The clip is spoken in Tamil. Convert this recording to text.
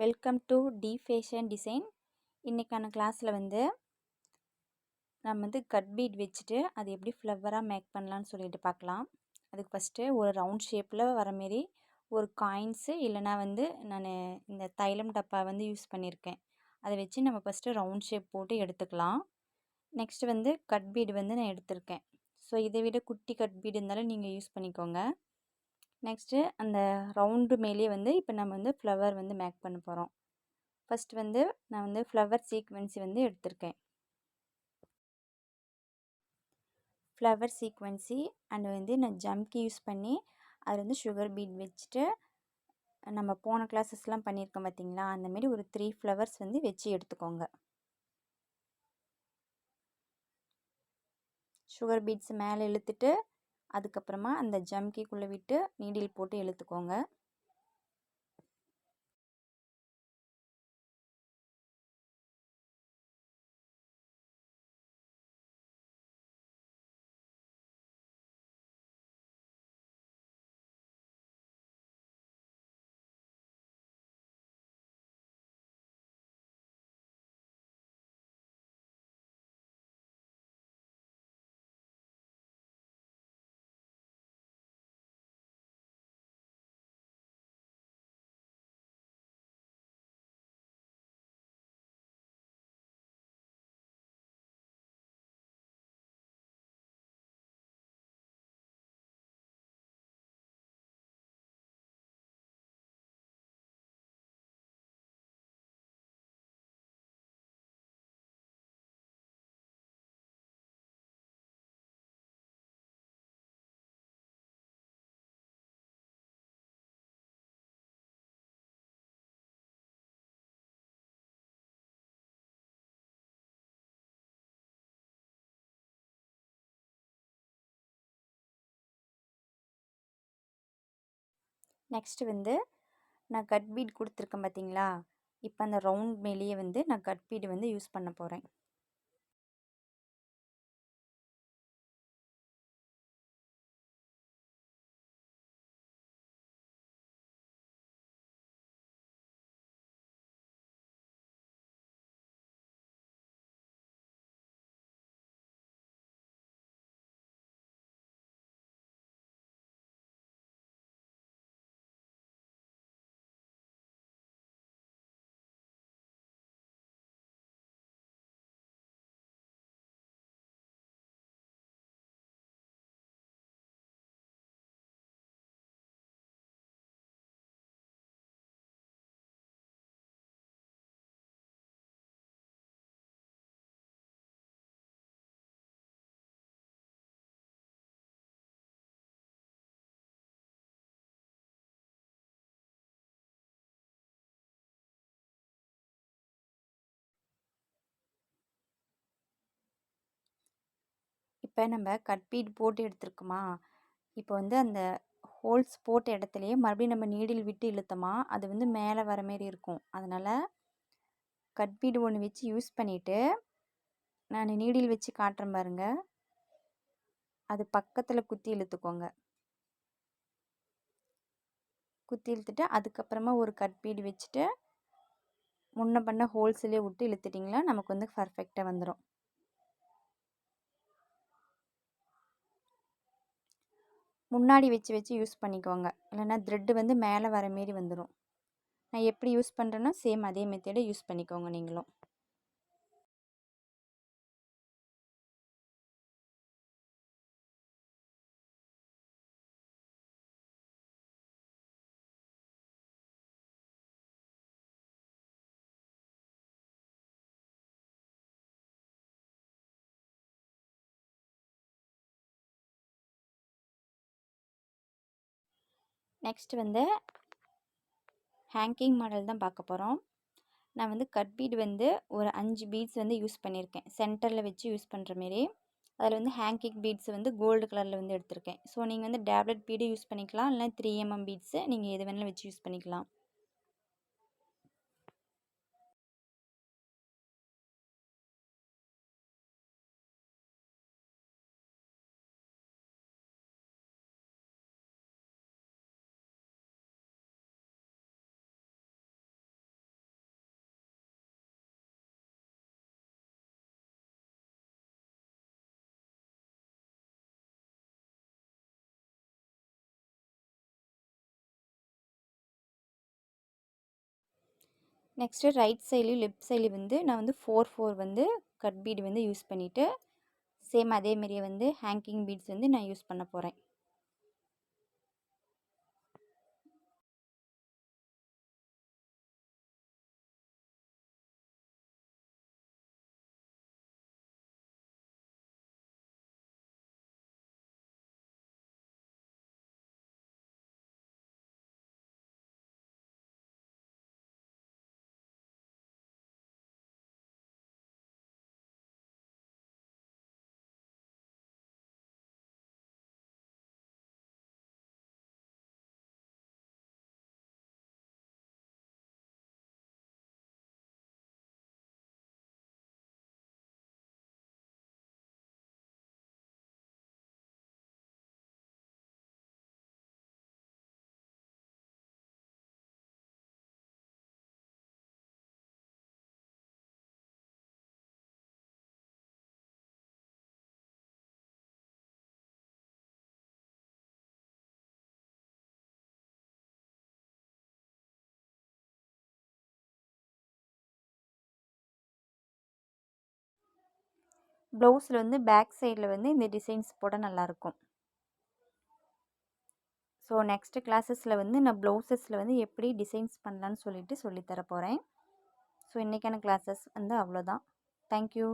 Welcome to the fashion design. இன்றைக்கான கிளாஸில் நம்ம கட் பீட் வச்சுட்டு அது எப்படி ஃப்ளவராக மேக் பண்ணலான்னு சொல்லிட்டு பார்க்கலாம். அதுக்கு ஃபஸ்ட்டு ஒரு ரவுண்ட் ஷேப்பில் வர மாரி ஒரு காயின்ஸு இல்லைனா நான் இந்த தைலம் டப்பா யூஸ் பண்ணியிருக்கேன். அதை வச்சு நம்ம ஃபஸ்ட்டு ரவுண்ட் ஷேப் போட்டு எடுத்துக்கலாம். நெக்ஸ்ட்டு கட் பீடு நான் எடுத்திருக்கேன். ஸோ இதை விட குட்டி கட் பீடு இருந்தாலும் நீங்கள் யூஸ் பண்ணிக்கோங்க. நெக்ஸ்ட்டு அந்த ரவுண்டு மேலேயே இப்போ நம்ம ஃப்ளவர் மேக் பண்ண போகிறோம். ஃபஸ்ட் நான் ஃப்ளவர் சீக்வென்சி எடுத்திருக்கேன். ஃப்ளவர் சீக்வென்சி அண்ட் நான் ஜம்கி யூஸ் பண்ணி அதில் சுகர் பீட் வச்சுட்டு நம்ம போன கிளாஸஸ்லாம் பண்ணியிருக்கோம் பார்த்திங்களா, அந்தமாரி ஒரு 3 ஃப்ளவர்ஸ் வச்சு எடுத்துக்கோங்க. சுகர் பீட்ஸ் மேலே இழுத்துட்டு அதுக்கப்புறமா அந்த ஜம்கிக்குள்ளே விட்டு நீடில் போட்டு இழுத்துக்கோங்க. நெக்ஸ்ட்டு நான் கட் பீட் கொடுத்துருக்கேன் பார்த்தீங்களா, இப்போ அந்த ரவுண்ட் மேலேயே நான் கட் பீடு யூஸ் பண்ண போகிறேன். இப்போ நம்ம கட் பீட் போட்டு எடுத்துருக்குமா, இப்போ அந்த ஹோல்ஸ் போட்ட இடத்துலையே மறுபடியும் நம்ம நீடில் விட்டு இழுத்தோமா அது மேலே வர மாரி இருக்கும். அதனால் கட் பீடு ஒன்று வச்சு யூஸ் பண்ணிவிட்டு நான் நீடில் வச்சு காட்டுறேன் பாருங்கள், அது பக்கத்தில் குத்தி இழுத்துக்கோங்க. குத்தி இழுத்துட்டு அதுக்கப்புறமா ஒரு கட் பீடு வச்சுட்டு முன்ன பண்ண ஹோல்ஸ்லேயே விட்டு இழுத்துட்டிங்களா நமக்கு பர்ஃபெக்டாக வந்துடும். முன்னாடி வச்சு வச்சு யூஸ் பண்ணிக்கோங்க, இல்லைன்னா த்ரெட்டு மேலே வர மாரி வந்துடும். நான் எப்படி யூஸ் பண்ணுறேன்னா சேம் அதே மெத்தடை யூஸ் பண்ணிக்கோங்க நீங்களும். நெக்ஸ்ட் ஹேங்கிங் மாடல் தான் பார்க்க போகிறோம். நான் கட் பீடு ஒரு 5 பீட்ஸ் யூஸ் பண்ணியிருக்கேன், சென்டரில் வச்சு யூஸ் பண்ணுற மாரி. அதில் ஹேங்கிங் பீட்ஸ் கோல்டு கலரில் எடுத்திருக்கேன். ஸோ நீங்கள் டேப்லெட் பீடு யூஸ் பண்ணிக்கலாம், இல்லைனா 3mm பீட்ஸு நீங்கள் எது வேணாலும் வச்சு யூஸ் பண்ணிக்கலாம். நெக்ஸ்ட்டு ரைட் சைட்லேயும் லெஃப்ட் சைட்லேயும் வந்து நான் வந்து 4 4 வந்து கட் பீடு வந்து யூஸ் பண்ணிவிட்டு சேம் அதேமாரியே வந்து ஹேங்கிங் பீட்ஸ் வந்து நான் யூஸ் பண்ண போகிறேன். ப்ளவுஸில் வந்து பேக் சைடில் வந்து இந்த டிசைன்ஸ் போட நல்லாயிருக்கும். ஸோ நெக்ஸ்ட்டு கிளாஸஸில் வந்து நான் ப்ளவுசஸில் வந்து எப்படி டிசைன்ஸ் பண்ணலான்னு சொல்லிட்டு சொல்லித்தர போகிறேன். ஸோ இன்றைக்கான கிளாஸஸ் வந்து அவ்வளோதான். தேங்க்யூ.